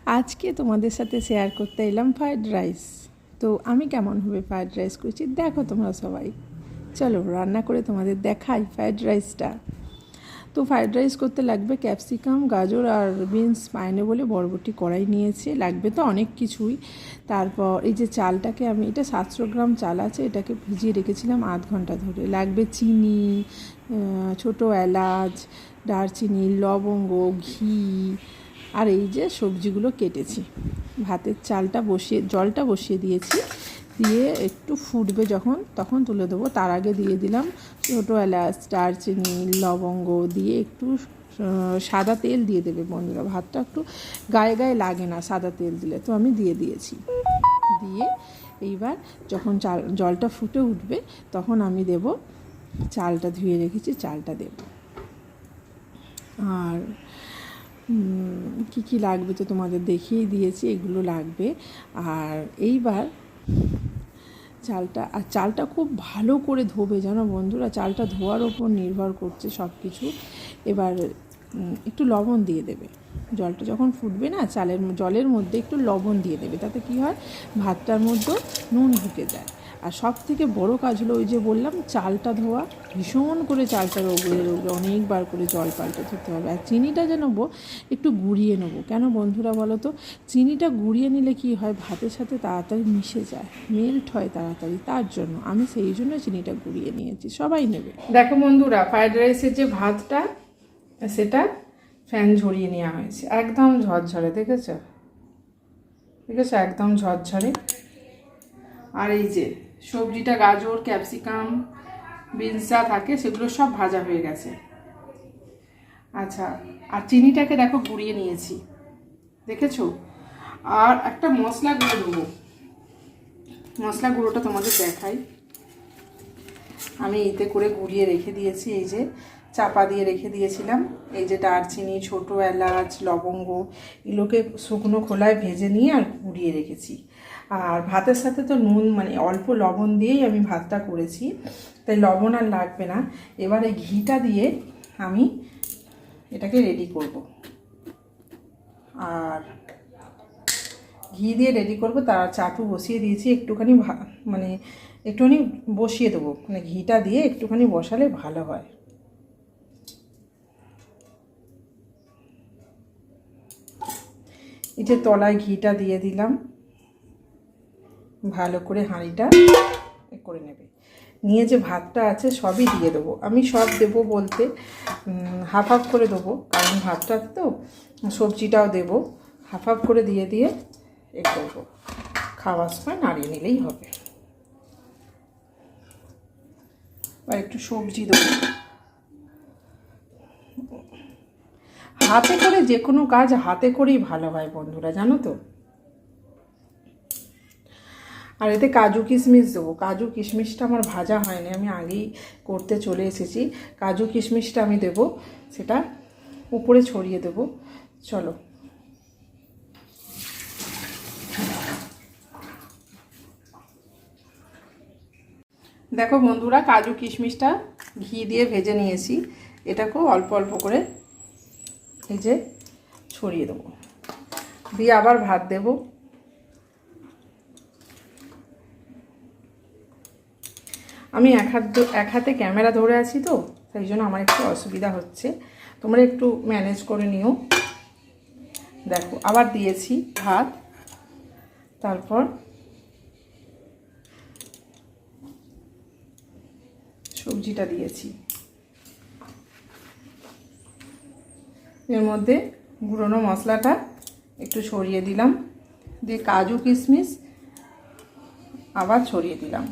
আজকে তোমাদের সাথে শেয়ার করতে এলাম ফ্রাইড রাইস। তো আমি কেমনভাবে ফ্রাইড রাইস করছি দেখো তোমরা সবাই। চলো রান্না করে তোমাদের দেখাই ফ্রাইড রাইসটা। তো ফ্রাইড রাইস করতে লাগবে ক্যাপসিকাম, গাজর আর বিনস, বলে বরবটি কড়াই নিয়েছে। লাগবে তো অনেক কিছুই। তারপর এই যে চালটাকে আমি, এটা 700 গ্রাম চাল আছে, এটাকে ভিজিয়ে রেখেছিলাম আধ ঘন্টা ধরে। লাগবে চিনি, ছোটো এলাচ, দারচিনি, লবঙ্গ, ঘি, আর এই যে সবজিগুলো কেটেছি। ভাতের জলটা বসিয়ে দিয়েছি, দিয়ে একটু ফুটবে যখন, তখন তুলে দেবো। তার আগে দিয়ে দিলাম ছোটো এলাচ, দারচিনি, লবঙ্গ, দিয়ে একটু সাদা তেল দিয়ে দেবে বন্ধুরা। ভাতটা একটু গায়ে গায়ে লাগে না সাদা তেল দিলে, তো আমি দিয়ে দিয়েছি। দিয়ে এইবার যখন জলটা ফুটে উঠবে তখন আমি দেব চালটা, ধুয়ে রেখেছি চালটা দেব। আর কি লাগবে তো তোমাদের দেখিয়ে দিয়েছি, এগুলো লাগবে। আর এইবার চালটা খুব ভালো করে ধোবে জানো বন্ধুরা, চালটা ধোয়ার ওপর নির্ভর করছে সব কিছু। এবার একটু লবণ দিয়ে দেবে, জলটা যখন ফুটবে না জলের মধ্যে একটু লবণ দিয়ে দেবে, তাতে কি হয় ভাতটার মধ্যে নুন ঢুকে যায়। আর সব থেকে বড়ো কাজ হলো ওই যে বললাম চালটা ধোয়া, ভীষণ করে চালটা রোগড়ে অনেকবার করে জল পাল্টে ধুতে হবে। আর চিনিটা যে নেবো একটু গুঁড়িয়ে নেবো, কেন বন্ধুরা বলো তো, চিনিটা গুঁড়িয়ে নিলে কি হয় ভাতের সাথে তাড়াতাড়ি মিশে যায়, মেল্ট হয় তাড়াতাড়ি, তার জন্য আমি সেই জন্য চিনিটা গুঁড়িয়ে নিয়েছি। সবাই নেবে। দেখো বন্ধুরা, ফ্রাইড রাইসের যে ভাতটা সেটা ফ্যান ঝরিয়ে নেওয়া হয়েছে, একদম ঝরঝরে, দেখেছো একদম ঝরঝরে। আর এই যে সবজিটা, গাজর, ক্যাপসিকাম, বিনস যা থাকে সেগুলো সব ভাজা হয়ে গেছে। আচ্ছা, আর চিনিটাকে দেখো গুঁড়িয়ে নিয়েছি, দেখেছো। আর একটা মশলা গুঁড়ো দেবো, মশলা গুঁড়োটা তোমাদের দেখাই। আমি এতে করে গুঁড়িয়ে রেখে দিয়েছি, এই যে চাপা দিয়ে রেখে দিয়েছিলাম। এই যে দারচিনি, ছোটো এলাচ, লবঙ্গ, এগুলোকে শুকনো খোলায় ভেজে নিয়ে আর গুঁড়িয়ে রেখেছি। আর ভাতের সাথে তো নুন অল্প লবণ দিয়েই আমি ভাতটা করেছি, তাই লবণ আর লাগবে না। এবার এই ঘিটা দিয়ে আমি এটাকে রেডি করব। আর ঘি দিয়ে রেডি করব, তার চাটু বসিয়ে দিয়েছি, একটুখানি একটুখানি বসিয়ে দেবো, ঘিটা দিয়ে একটুখানি বসালে ভালো হয়। এই যে তলায় ঘিটা দিয়ে দিলাম, ভালো করে হাঁড়িটা করে নেবে। নিয়ে যে ভাতটা আছে সবই দিয়ে দেবো, আমি সব দেবো বলতে হাফ হাফ করে দেবো, কারণ ভাতটা তো সবজিটাও দেবো, হাফ হাফ করে দিয়ে করবো। খাওয়ার সময় নাড়িয়ে নিলেই হবে। আর একটু সবজি দেবো। হাতে করে যে কোনো কাজ হাতে করেই ভালো হয় বন্ধুরা, জানো তো। আর এতে কাজু কিশমিশ দেবো, কাজু কিশমিশটা আমার ভাজা হয়নি, আমি আগেই করতে চলে এসেছি। কাজু কিশমিশটা আমি দেবো, সেটা উপরে ছড়িয়ে দেবো। চলো, দেখো বন্ধুরা, কাজু কিশমিশটা ঘি দিয়ে ভেজে নিয়েছি, এটাকেও অল্প অল্প করে এই যে ছড়িয়ে দেবো, দিয়ে আবার ভাত দেবো। আমি এক হাতে ক্যামেরা ধরে আছি তো, সেই জন্য আমার একটু অসুবিধা হচ্ছে, তোমরা একটু ম্যানেজ করে নিও। দেখো আবার দিয়েছি ভাত, তারপর সবজিটা দিয়েছি, এর মধ্যে গুঁড়োনো মশলাটা একটু ছড়িয়ে দিলাম, দিয়ে কাজু কিশমিশ আবার ছড়িয়ে দিলাম,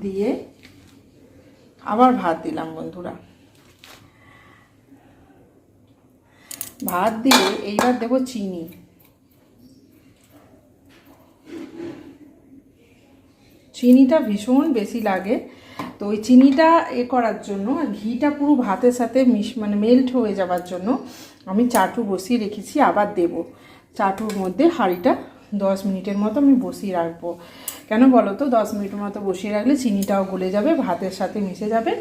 দিয়ে আবার ভাত দিলাম বন্ধুরা। ভাত দিয়ে এইবার দেবো চিনি, চিনিটা ভীষণ বেশি লাগে, তো ওই চিনিটা করার জন্য আর ঘিটা পুরো ভাতের সাথে মেল্ট হয়ে যাওয়ার জন্য আমি চাটু বসিয়ে রেখেছি, আবার দেব। চাটুর মধ্যে হাঁড়িটা 10 মিনিটের মতো আমি বসিয়ে রাখবো। কেন বলো তো, 10 মিনিটের মতো বসিয়ে রাখলে চিনিটাও গলে যাবে, ভাতের সাথে মিশে যাবে,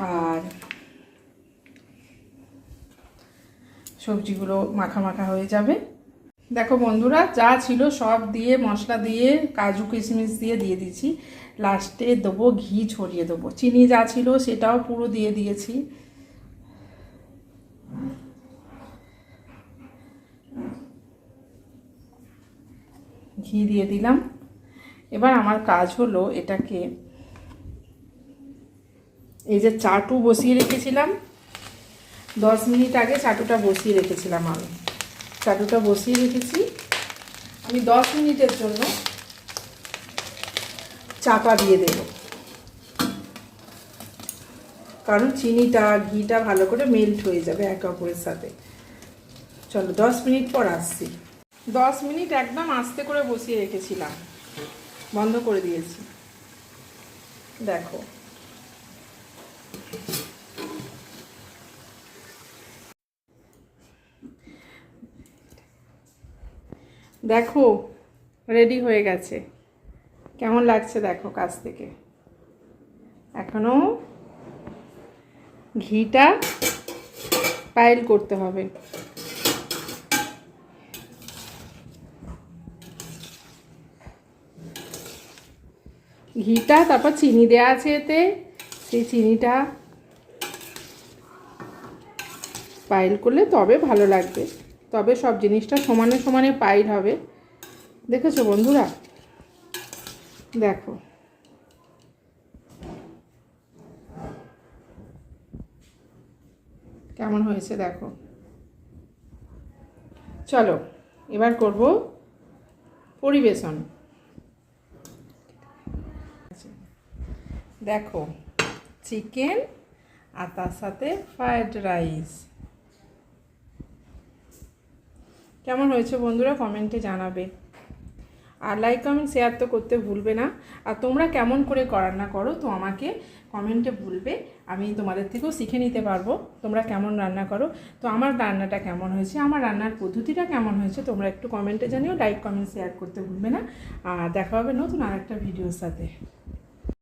আর সবজিগুলো মাখা মাখা হয়ে যাবে। দেখো বন্ধুরা, যা ছিল সব দিয়ে, মশলা দিয়ে, কাজু কিশমিশ দিয়ে দিয়েছি। লাস্টে দেবো ঘি, ছড়িয়ে দেবো। চিনি যা ছিল সেটাও পুরো দিয়ে দিয়েছি। ঘি দিয়ে দিলাম। এবার আমার কাজ হলো এটাকে, এই যে চাটু বসিয়ে রেখেছিলাম 10 মিনিট আগে, চাটুটা বসিয়ে রেখেছিলাম আমি। চাটুটা বসিয়ে রেখেছি আমি 10 মিনিটের জন্য। চাপা দিয়ে দেব, কারণ চিনিটা ঘিটা ভালো করে মেল্ট হয়ে যাবে একে অপরের সাথে। চলো 10 মিনিট পর আসছি। 10 মিনিট একদম আস্তে করে বসিয়ে রেখেছিলাম, বন্ধ করে দিয়েছি। দেখো দেখো রেডি হয়ে গেছে। কেমন লাগছে দেখো কাছ থেকে। এখনো ঘিটা পাইল করতে হবে। ঘিটা, তারপর চিনি দেওয়া আছে এতে, সেই চিনিটা পাইল করলে তবে ভালো লাগবে। তবে সব জিনিসটা সমানে সমানে পাইল হবে। দেখেছো বন্ধুরা? দেখো কেমন হয়েছে দেখো। চলো এবার করব পরিবেশন। দেখো চিকেন আর তার সাথে ফ্রায়েড রাইস। কেমন হয়েছে বন্ধুরা কমেন্টে জানাবে। আর লাইক কমেন্ট শেয়ার তো করতে ভুলবে না। আর তোমরা কেমন করে রান্না করো তো আমাকে কমেন্টে বলবে, আমি তোমাদের থেকেও শিখে নিতে পারবো তোমরা কেমন রান্না করো। তো আমার রান্নাটা কেমন হয়েছে, আমার রান্নার পদ্ধতিটা কেমন হয়েছে তোমরা একটু কমেন্টে জানিও। লাইক কমেন্ট শেয়ার করতে ভুলবে না। আর দেখা হবে নতুন আরেকটা ভিডিওর সাথে।